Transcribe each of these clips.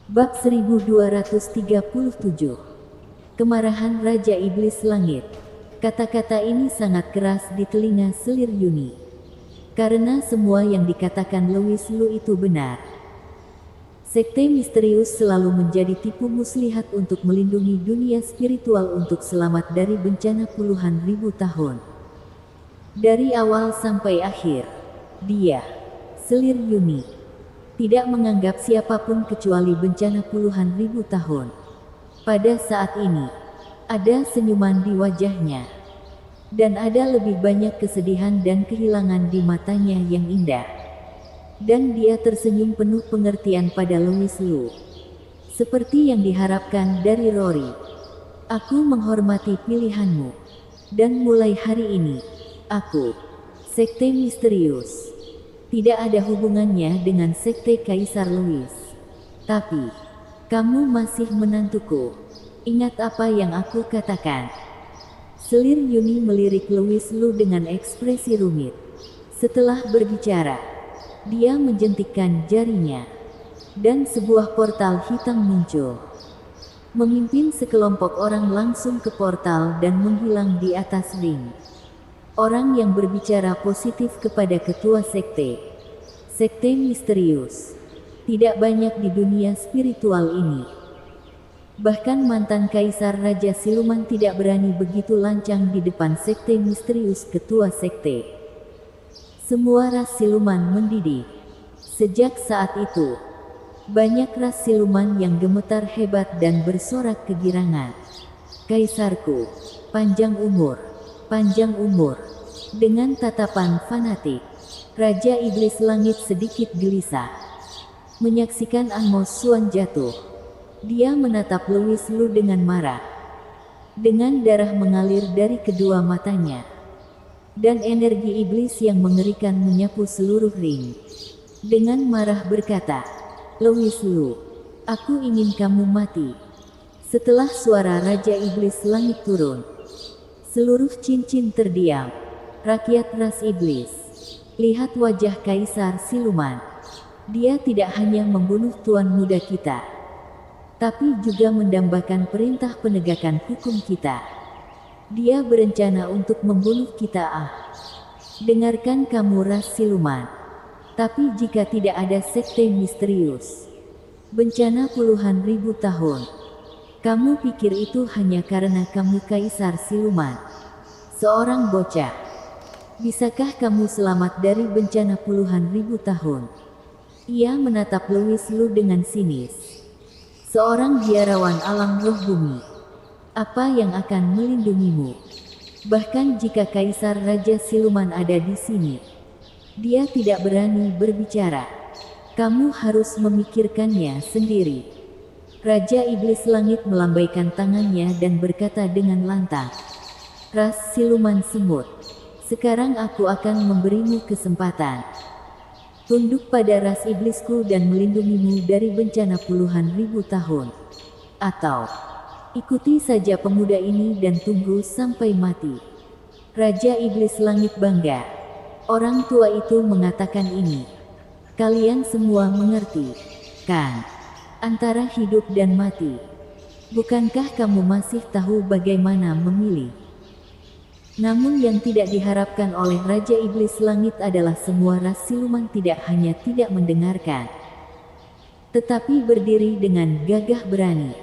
Bab 1237. Kemarahan Raja Iblis Langit. Kata-kata ini sangat keras di telinga selir Yuni. Karena semua yang dikatakan Louis Lu itu benar. Sekte misterius selalu menjadi tipu muslihat untuk melindungi dunia spiritual untuk selamat dari bencana puluhan ribu tahun. Dari awal sampai akhir, dia, selir Yuni, tidak menganggap siapapun kecuali bencana puluhan ribu tahun. Pada saat ini, ada senyuman di wajahnya. Dan ada lebih banyak kesedihan dan kehilangan di matanya yang indah. Dan dia tersenyum penuh pengertian pada Louis Lu. Seperti yang diharapkan dari Rory. Aku menghormati pilihanmu. Dan mulai hari ini, aku, Sekte Misterius, tidak ada hubungannya dengan Sekte Kaisar Louis. Tapi, kamu masih menantuku. Ingat apa yang aku katakan. Selir Yuni melirik Louis Lu dengan ekspresi rumit. Setelah berbicara, dia menjentikkan jarinya. Dan sebuah portal hitam muncul. Memimpin sekelompok orang langsung ke portal dan menghilang di atas ring. Orang yang berbicara positif kepada ketua sekte. Sekte misterius. Tidak banyak di dunia spiritual ini. Bahkan mantan Kaisar Raja Siluman tidak berani begitu lancang di depan sekte misterius ketua sekte. Semua ras siluman mendidih. Sejak saat itu, banyak ras siluman yang gemetar hebat dan bersorak kegirangan. Kaisarku, panjang umur, panjang umur. Dengan tatapan fanatik, Raja Iblis Langit sedikit gelisah. Menyaksikan Amos Suan jatuh. Dia menatap Louis Lu dengan marah. Dengan darah mengalir dari kedua matanya. Dan energi iblis yang mengerikan menyapu seluruh ring. Dengan marah berkata, Louis Lu, aku ingin kamu mati. Setelah suara Raja Iblis Langit turun, seluruh cincin terdiam. Rakyat ras iblis, lihat wajah Kaisar Siluman. Dia tidak hanya membunuh tuan muda kita, tapi juga mendambakan perintah penegakan hukum kita. Dia berencana untuk membunuh kita. Dengarkan kamu ras siluman. Tapi jika tidak ada sekte misterius, bencana puluhan ribu tahun, kamu pikir itu hanya karena kamu Kaisar Siluman, seorang bocah. Bisakah kamu selamat dari bencana puluhan ribu tahun? Ia menatap Louis Lu dengan sinis. Seorang biarawan alam roh bumi. Apa yang akan melindungimu? Bahkan jika Kaisar Raja Siluman ada di sini, dia tidak berani berbicara. Kamu harus memikirkannya sendiri. Raja Iblis Langit melambaikan tangannya dan berkata dengan lantang, Ras Siluman Semut, sekarang aku akan memberimu kesempatan. Tunduk pada ras iblisku dan melindungimu dari bencana puluhan ribu tahun. Atau, ikuti saja pemuda ini dan tunggu sampai mati. Raja Iblis Langit bangga. Orang tua itu mengatakan ini. Kalian semua mengerti, kan? Antara hidup dan mati. Bukankah kamu masih tahu bagaimana memilih? Namun yang tidak diharapkan oleh Raja Iblis Langit adalah semua ras siluman tidak hanya tidak mendengarkan, tetapi berdiri dengan gagah berani.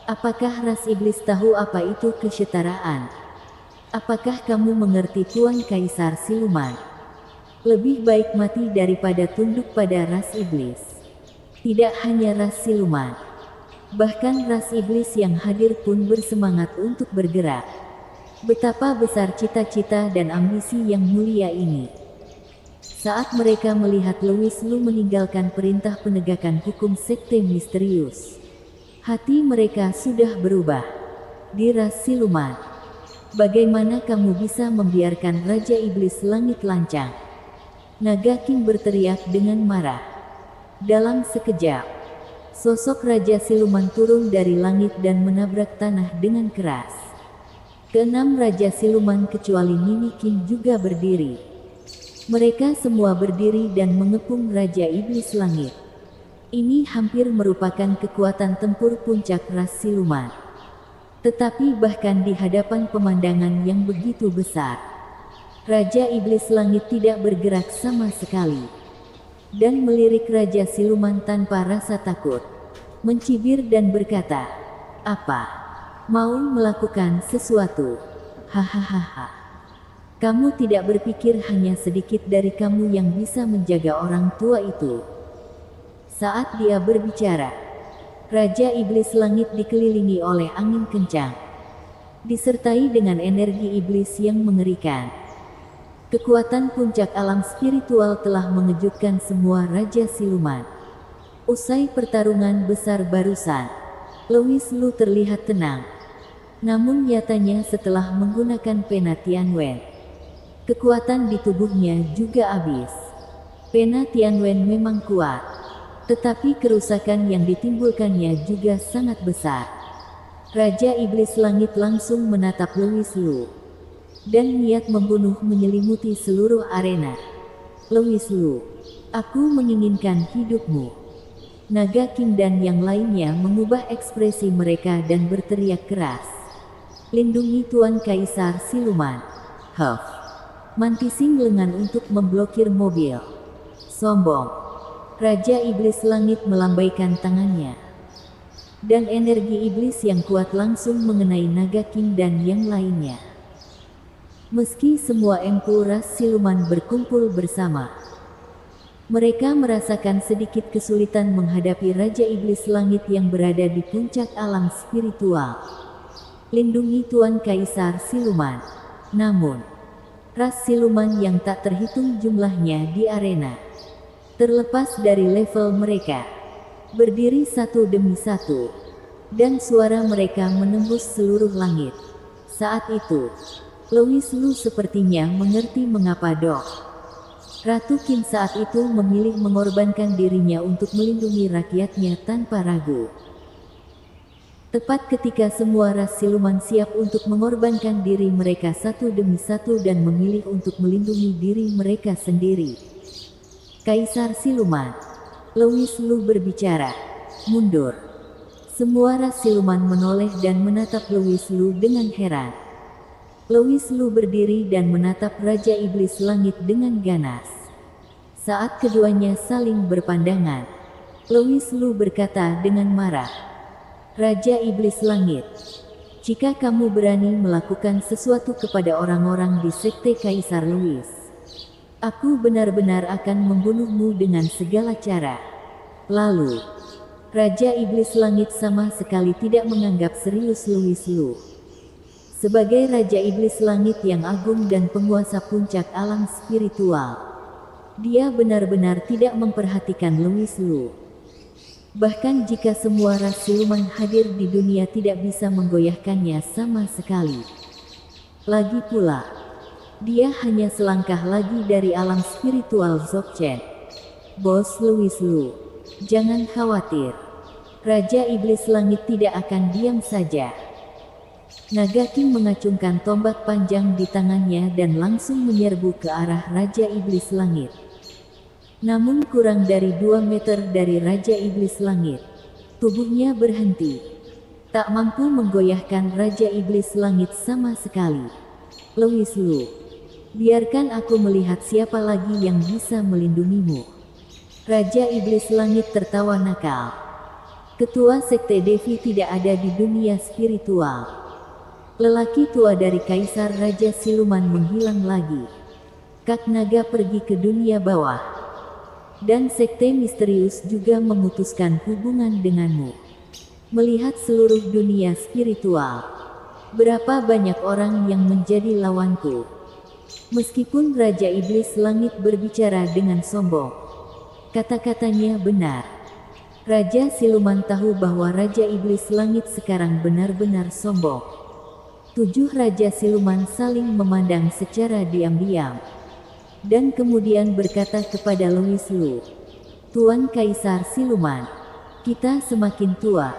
Apakah ras iblis tahu apa itu kesetaraan? Apakah kamu mengerti Tuan Kaisar Siluman? Lebih baik mati daripada tunduk pada ras iblis. Tidak hanya ras siluman, bahkan ras iblis yang hadir pun bersemangat untuk bergerak. Betapa besar cita-cita dan ambisi yang mulia ini. Saat mereka melihat Louis Lu meninggalkan perintah penegakan hukum sekte misterius, hati mereka sudah berubah. Di ras siluman, bagaimana kamu bisa membiarkan Raja Iblis Langit lancang? Naga King berteriak dengan marah. Dalam sekejap, sosok Raja Siluman turun dari langit dan menabrak tanah dengan keras. Keenam Raja Siluman kecuali Mimi King juga berdiri. Mereka semua berdiri dan mengepung Raja Iblis Langit. Ini hampir merupakan kekuatan tempur puncak ras siluman. Tetapi bahkan di hadapan pemandangan yang begitu besar, Raja Iblis Langit tidak bergerak sama sekali. Dan melirik Raja Siluman tanpa rasa takut. Mencibir dan berkata, "Apa? Mau melakukan sesuatu? Hahaha. Kamu tidak berpikir hanya sedikit dari kamu yang bisa menjaga orang tua itu?" Saat dia berbicara, Raja Iblis Langit dikelilingi oleh angin kencang, disertai dengan energi iblis yang mengerikan. Kekuatan puncak alam spiritual telah mengejutkan semua Raja Siluman. Usai pertarungan besar barusan, Louis Lu terlihat tenang. Namun nyatanya setelah menggunakan pena Tianwen, kekuatan di tubuhnya juga habis. Pena Tianwen memang kuat, tetapi kerusakan yang ditimbulkannya juga sangat besar. Raja Iblis Langit langsung menatap Louis Lu. Dan niat membunuh menyelimuti seluruh arena. "Louis Lu, aku menginginkan hidupmu." Naga King dan yang lainnya mengubah ekspresi mereka dan berteriak keras. "Lindungi Tuan Kaisar Siluman." Huff. Mantising lengan untuk memblokir mobil. Sombong. Raja Iblis Langit melambaikan tangannya. Dan energi iblis yang kuat langsung mengenai Naga King dan yang lainnya. Meski semua empu ras siluman berkumpul bersama, mereka merasakan sedikit kesulitan menghadapi Raja Iblis Langit yang berada di puncak alam spiritual. Lindungi Tuan Kaisar Siluman. Namun, ras siluman yang tak terhitung jumlahnya di arena, terlepas dari level mereka, berdiri satu demi satu, dan suara mereka menembus seluruh langit. Saat itu, Louis Lu sepertinya mengerti mengapa Ratu Qin saat itu memilih mengorbankan dirinya untuk melindungi rakyatnya tanpa ragu. Tepat ketika semua ras siluman siap untuk mengorbankan diri mereka satu demi satu dan memilih untuk melindungi diri mereka sendiri, Kaisar Siluman, Louis Lu berbicara, "Mundur." Semua ras siluman menoleh dan menatap Louis Lu dengan heran. Louis Lu berdiri dan menatap Raja Iblis Langit dengan ganas. Saat keduanya saling berpandangan, Louis Lu berkata dengan marah, "Raja Iblis Langit, jika kamu berani melakukan sesuatu kepada orang-orang di Sekte Kaisar Louis, aku benar-benar akan membunuhmu dengan segala cara." Lalu, Raja Iblis Langit sama sekali tidak menganggap serius Louis Lu. Sebagai Raja Iblis Langit yang agung dan penguasa puncak alam spiritual, dia benar-benar tidak memperhatikan Louis Lu. Bahkan jika semua ras siluman hadir di dunia tidak bisa menggoyahkannya sama sekali. Lagi pula, dia hanya selangkah lagi dari alam spiritual Dzogchen. "Bos Louis Lu, jangan khawatir. Raja Iblis Langit tidak akan diam saja." Naga King mengacungkan tombak panjang di tangannya dan langsung menyerbu ke arah Raja Iblis Langit. Namun kurang dari 2 meter dari Raja Iblis Langit, tubuhnya berhenti. Tak mampu menggoyahkan Raja Iblis Langit sama sekali. "Louis Lu, biarkan aku melihat siapa lagi yang bisa melindungimu." Raja Iblis Langit tertawa nakal. Ketua Sekte Devi tidak ada di dunia spiritual. Lelaki tua dari Kaisar Raja Siluman menghilang lagi. Kak Naga pergi ke dunia bawah. Dan Sekte Misterius juga memutuskan hubungan denganmu. Melihat seluruh dunia spiritual, berapa banyak orang yang menjadi lawanku. Meskipun Raja Iblis Langit berbicara dengan sombong, kata-katanya benar. Raja Siluman tahu bahwa Raja Iblis Langit sekarang benar-benar sombong. 7 Raja Siluman saling memandang secara diam-diam. Dan kemudian berkata kepada Louis Lu, "Tuan Kaisar Siluman, kita semakin tua.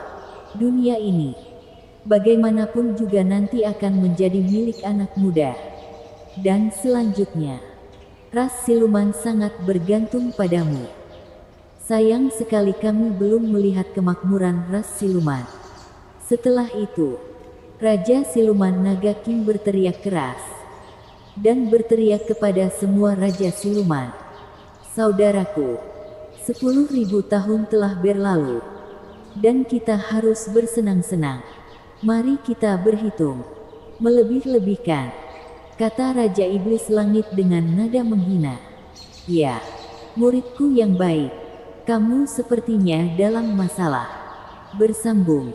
Dunia ini, bagaimanapun juga nanti akan menjadi milik anak muda. Dan selanjutnya, ras siluman sangat bergantung padamu. Sayang sekali kami belum melihat kemakmuran ras siluman. Setelah itu, Raja Siluman Naga King berteriak keras dan berteriak kepada semua Raja Siluman. Saudaraku, 10.000 tahun telah berlalu, dan kita harus bersenang-senang. Mari kita berhitung. Melebih-lebihkan, kata Raja Iblis Langit dengan nada menghina. Ya, muridku yang baik, kamu sepertinya dalam masalah. Bersambung.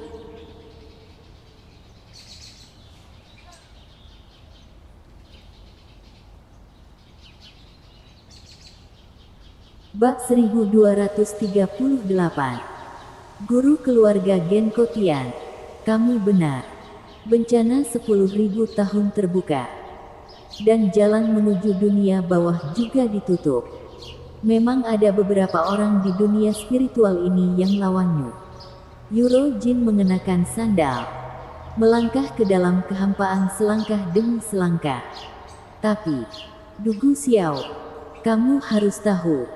Bab 1238. Guru keluarga Genko Tian, kamu benar. Bencana 10.000 tahun terbuka, dan jalan menuju dunia bawah juga ditutup. Memang ada beberapa orang di dunia spiritual ini yang lawanmu. Yuro Jin mengenakan sandal, melangkah ke dalam kehampaan selangkah demi selangkah. Tapi, Dugu Xiao, kamu harus tahu,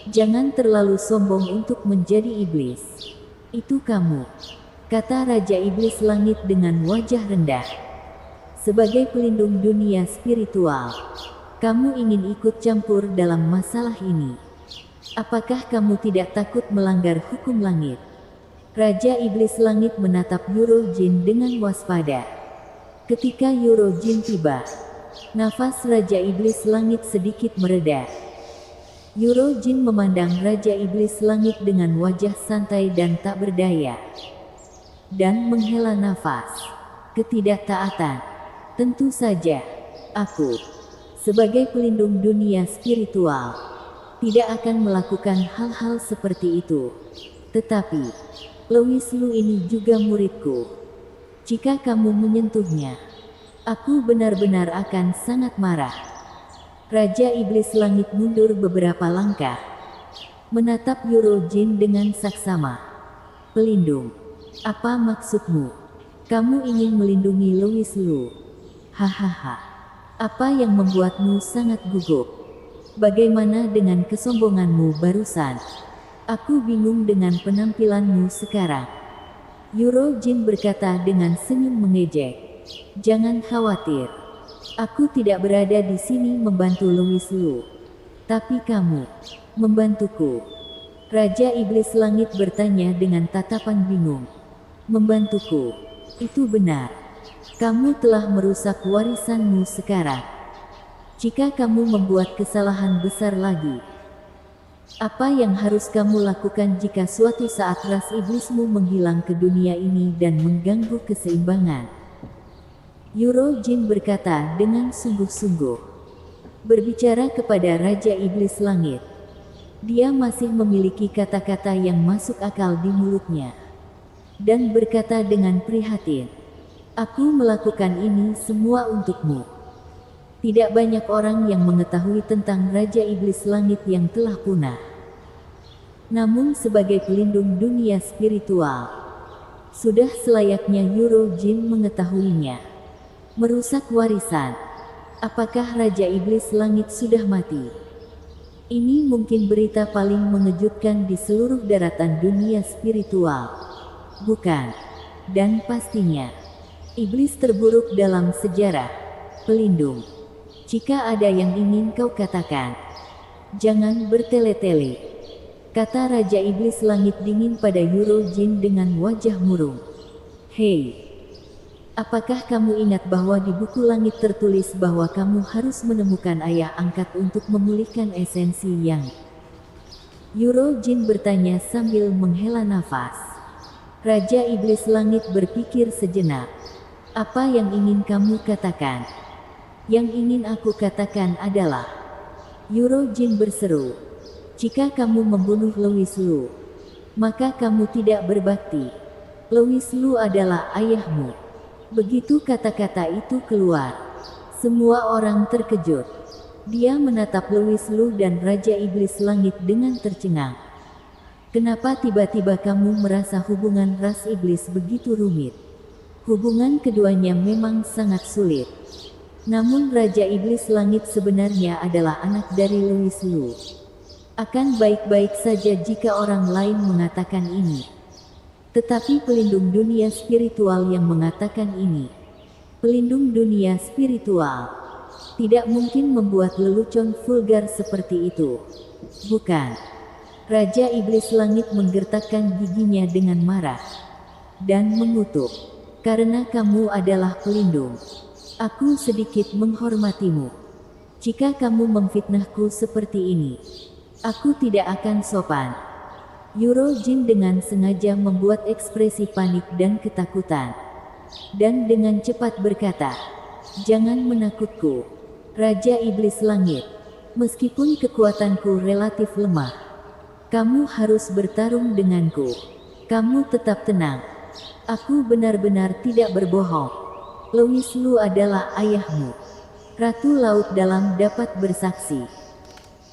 jangan terlalu sombong untuk menjadi iblis. Itu kamu, kata Raja Iblis Langit dengan wajah rendah. Sebagai pelindung dunia spiritual, kamu ingin ikut campur dalam masalah ini. Apakah kamu tidak takut melanggar hukum langit? Raja Iblis Langit menatap Yuro Jin dengan waspada. Ketika Yuro Jin tiba, nafas Raja Iblis Langit sedikit mereda. Yuro Jin memandang Raja Iblis Langit dengan wajah santai dan tak berdaya, dan menghela nafas. Ketidaktaatan. Tentu saja, aku, sebagai pelindung dunia spiritual, tidak akan melakukan hal-hal seperti itu. Tetapi, Louis Lu ini juga muridku. Jika kamu menyentuhnya, aku benar-benar akan sangat marah. Raja Iblis Langit mundur beberapa langkah, menatap Yuro Jin dengan saksama. Pelindung, apa maksudmu? Kamu ingin melindungi Louis Lu? Hahaha. Apa yang membuatmu sangat gugup? Bagaimana dengan kesombonganmu barusan? Aku bingung dengan penampilanmu sekarang. Yuro Jin berkata dengan senyum mengejek. Jangan khawatir. Aku tidak berada di sini membantu Louis Lu. Tapi kamu, membantuku. Raja Iblis Langit bertanya dengan tatapan bingung. Membantuku? Itu benar. Kamu telah merusak warisanmu sekarang. Jika kamu membuat kesalahan besar lagi, apa yang harus kamu lakukan jika suatu saat ras iblismu menghilang ke dunia ini dan mengganggu keseimbangan? Yuro Jin berkata dengan sungguh-sungguh. Berbicara kepada Raja Iblis Langit, dia masih memiliki kata-kata yang masuk akal di mulutnya, dan berkata dengan prihatin, aku melakukan ini semua untukmu. Tidak banyak orang yang mengetahui tentang Raja Iblis Langit yang telah punah. Namun sebagai pelindung dunia spiritual, sudah selayaknya Yuro Jin mengetahuinya. Merusak warisan. Apakah Raja Iblis Langit sudah mati? Ini mungkin berita paling mengejutkan di seluruh daratan dunia spiritual. Bukan. Dan pastinya, iblis terburuk dalam sejarah. Pelindung, jika ada yang ingin kau katakan, jangan bertele-tele, kata Raja Iblis Langit dingin pada Yuro Jin dengan wajah murung. Hei, apakah kamu ingat bahwa di buku langit tertulis bahwa kamu harus menemukan ayah angkat untuk memulihkan esensi yang? Yuro Jin bertanya sambil menghela nafas. Raja Iblis Langit berpikir sejenak. Apa yang ingin kamu katakan? Yang ingin aku katakan adalah, Yuro Jin berseru, jika kamu membunuh Louis Lu, maka kamu tidak berbakti. Louis Lu adalah ayahmu. Begitu kata-kata itu keluar, semua orang terkejut. Dia menatap Louis Lu dan Raja Iblis Langit dengan tercengang. Kenapa tiba-tiba kamu merasa hubungan ras iblis begitu rumit? Hubungan keduanya memang sangat sulit. Namun Raja Iblis Langit sebenarnya adalah anak dari Louis Lu. Akan baik-baik saja jika orang lain mengatakan ini. Tetapi pelindung dunia spiritual yang mengatakan ini. Pelindung dunia spiritual tidak mungkin membuat lelucon vulgar seperti itu. Bukan. Raja Iblis Langit menggertakkan giginya dengan marah dan mengutuk. Karena kamu adalah pelindung, aku sedikit menghormatimu. Jika kamu memfitnahku seperti ini, aku tidak akan sopan. Eurojin dengan sengaja membuat ekspresi panik dan ketakutan. Dan dengan cepat berkata, "Jangan menakutku, Raja Iblis Langit. Meskipun kekuatanku relatif lemah, kamu harus bertarung denganku. Kamu tetap tenang. Aku benar-benar tidak berbohong. Louis Lu adalah ayahmu." Ratu Laut Dalam dapat bersaksi.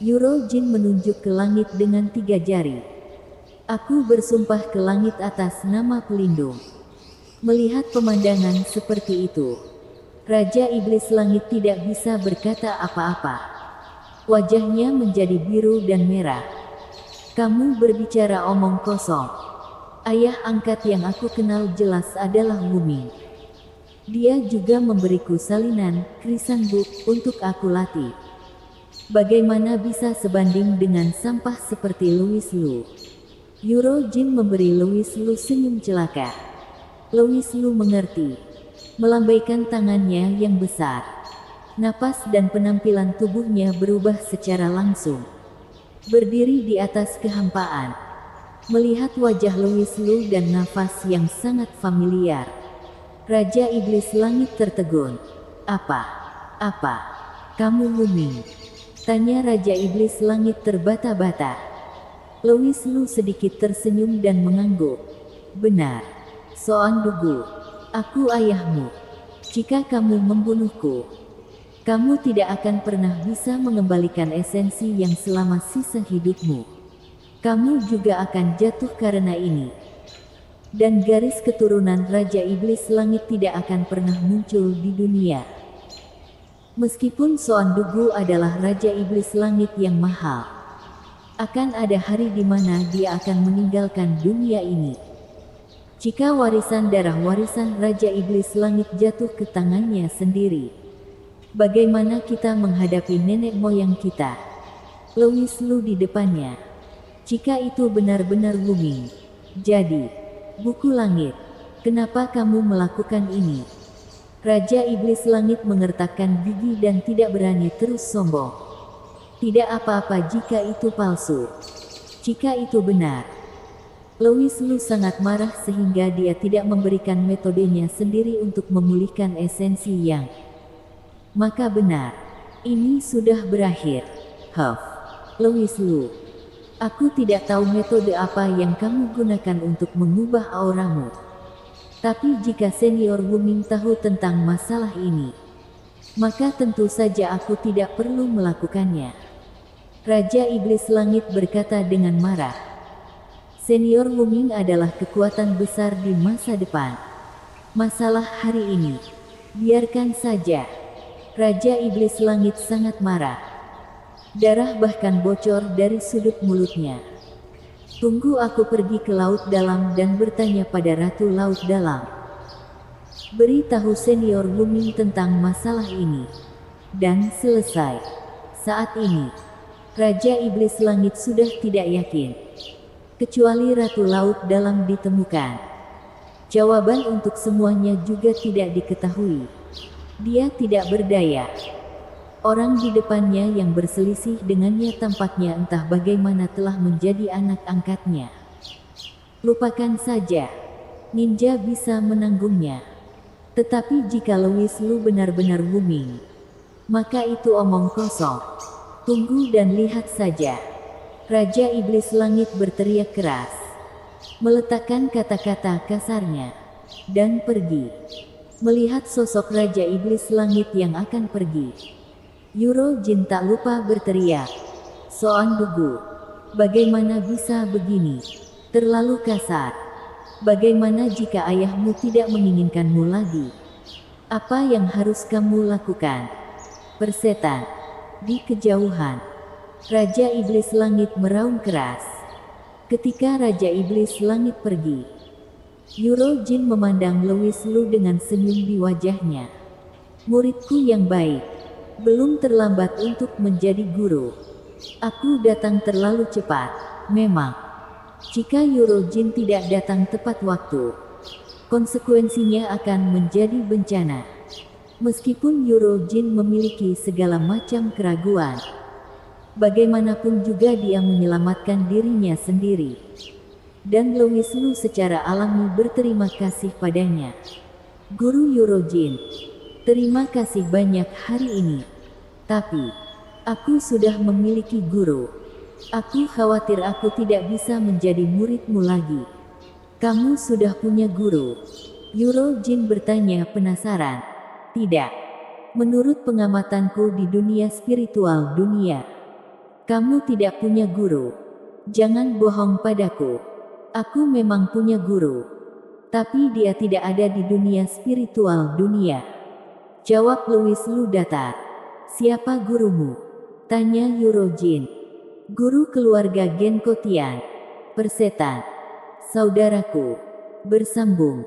Eurojin menunjuk ke langit dengan 3 jari. Aku bersumpah ke langit atas nama pelindung. Melihat pemandangan seperti itu, Raja Iblis Langit tidak bisa berkata apa-apa. Wajahnya menjadi biru dan merah. Kamu berbicara omong kosong. Ayah angkat yang aku kenal jelas adalah Wuming. Dia juga memberiku salinan, krisan book, untuk aku latih. Bagaimana bisa sebanding dengan sampah seperti Louis Lu? Eurojin memberi Louis Lu senyum celaka. Louis Lu mengerti. Melambaikan tangannya yang besar. Napas dan penampilan tubuhnya berubah secara langsung. Berdiri di atas kehampaan. Melihat wajah Louis Lu dan nafas yang sangat familiar, Raja Iblis Langit tertegun. Apa? Kamu Wuming?" tanya Raja Iblis Langit terbata-bata. Louis Lu sedikit tersenyum dan mengangguk. "Benar. Soan Dugu. Aku ayahmu. Jika kamu membunuhku, kamu tidak akan pernah bisa mengembalikan esensi yang selama sisa hidupmu. Kamu juga akan jatuh karena ini. Dan garis keturunan Raja Iblis Langit tidak akan pernah muncul di dunia. Meskipun Soan Dugu adalah Raja Iblis Langit yang mahal, akan ada hari di mana dia akan meninggalkan dunia ini. Jika warisan darah warisan Raja Iblis Langit jatuh ke tangannya sendiri, bagaimana kita menghadapi nenek moyang kita?" Louis Lu di depannya. "Jika itu benar-benar Wuming, jadi Buku Langit, kenapa kamu melakukan ini?" Raja Iblis Langit mengertakkan gigi dan tidak berani terus sombong. "Tidak apa-apa jika itu palsu. Jika itu benar." Louis Lu sangat marah sehingga dia tidak memberikan metodenya sendiri untuk memulihkan esensi yang. "Maka benar. Ini sudah berakhir." Louis Lu. "Aku tidak tahu metode apa yang kamu gunakan untuk mengubah auramu. Tapi jika Senior Wuming tahu tentang masalah ini, maka tentu saja aku tidak perlu melakukannya." Raja Iblis Langit berkata dengan marah. Senior Wuming adalah kekuatan besar di masa depan. Masalah hari ini, biarkan saja. Raja Iblis Langit sangat marah. Darah bahkan bocor dari sudut mulutnya. "Tunggu aku pergi ke Laut Dalam dan bertanya pada Ratu Laut Dalam. Beritahu Senior Wuming tentang masalah ini. Dan selesai." Saat ini, Raja Iblis Langit sudah tidak yakin. Kecuali Ratu Laut Dalam ditemukan. Jawaban untuk semuanya juga tidak diketahui. Dia tidak berdaya. Orang di depannya yang berselisih dengannya tampaknya entah bagaimana telah menjadi anak angkatnya. Lupakan saja. Ninja bisa menanggungnya. Tetapi jika Louis Lu benar-benar Wuming, maka itu omong kosong. Tunggu dan lihat saja. Raja Iblis Langit berteriak keras. Meletakkan kata-kata kasarnya. Dan pergi. Melihat sosok Raja Iblis Langit yang akan pergi, Eurojin tak lupa berteriak. "Soan Dugu, bagaimana bisa begini? Terlalu kasar. Bagaimana jika ayahmu tidak menginginkanmu lagi? Apa yang harus kamu lakukan?" Persetan. Di kejauhan, Raja Iblis Langit meraung keras. Ketika Raja Iblis Langit pergi, Yuro Jin memandang Louis Lu dengan senyum di wajahnya. Muridku yang baik, belum terlambat untuk menjadi guru. Aku datang terlalu cepat, memang. Jika Yuro Jin tidak datang tepat waktu, konsekuensinya akan menjadi bencana. Meskipun Yuro Jin memiliki segala macam keraguan, bagaimanapun juga dia menyelamatkan dirinya sendiri. Dan Louis Lu secara alami berterima kasih padanya. Guru Yuro Jin, terima kasih banyak hari ini. Tapi, aku sudah memiliki guru. Aku khawatir aku tidak bisa menjadi muridmu lagi. Kamu sudah punya guru? Yuro Jin bertanya penasaran. Tidak. Menurut pengamatanku di dunia spiritual dunia, kamu tidak punya guru. Jangan bohong padaku. Aku memang punya guru. Tapi dia tidak ada di dunia spiritual dunia. Jawab Louis Lu datar. Siapa gurumu? Tanya Yuro Jin. Guru keluarga Genko Tian. Persetan. Saudaraku. Bersambung.